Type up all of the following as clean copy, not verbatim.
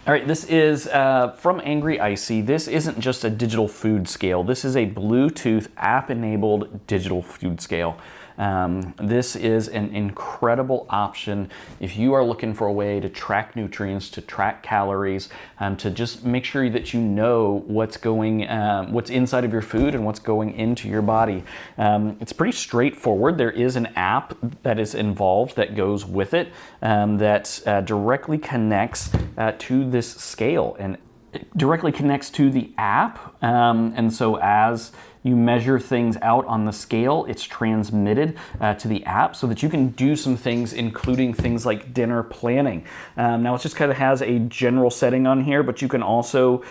All right, this is from Angryicy. This isn't just a digital food scale. This is a Bluetooth app-enabled digital food scale. This is an incredible option if you are looking for a way to track nutrients, to track calories, to just make sure that you know what's inside of your food and what's going into your body. It's pretty straightforward. There is an app that is involved that goes with it that directly connects to this scale, and it directly connects to the app. And so as you measure things out on the scale, it's transmitted to the app so that you can do some things, including things like dinner planning. Now it just kind of has a general setting on here, but you can also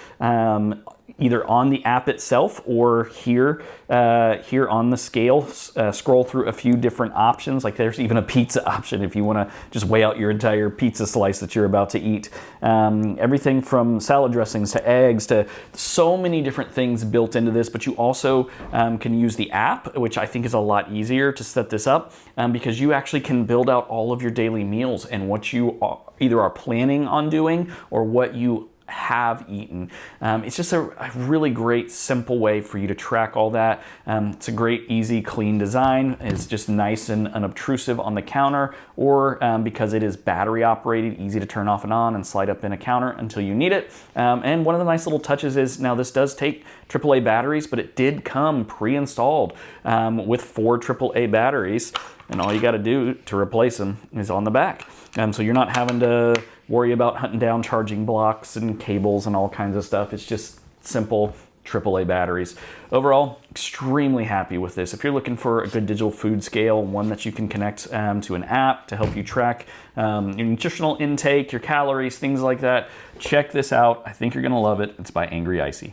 either on the app itself or here on the scale, scroll through a few different options. Like there's even a pizza option if you want to just weigh out your entire pizza slice that you're about to eat. Everything from salad dressings to eggs to so many different things built into this, but you also can use the app, which I think is a lot easier to set this up because you actually can build out all of your daily meals and what you either are planning on doing or what you have eaten. It's just a really great, simple way for you to track all that. It's a great, easy, clean design. It's just nice and unobtrusive on the counter, or because it is battery operated, easy to turn off and on and slide up in a counter until you need it. And one of the nice little touches is now this does take AAA batteries, but it did come pre-installed with 4 AAA batteries, and all you got to do to replace them is on the back. So you're not having to worry about hunting down charging blocks and cables and all kinds of stuff. It's just simple AAA batteries. Overall, extremely happy with this. If you're looking for a good digital food scale, one that you can connect to an app to help you track your nutritional intake, your calories, things like that, check this out. I think you're going to love it. It's by Angryicy.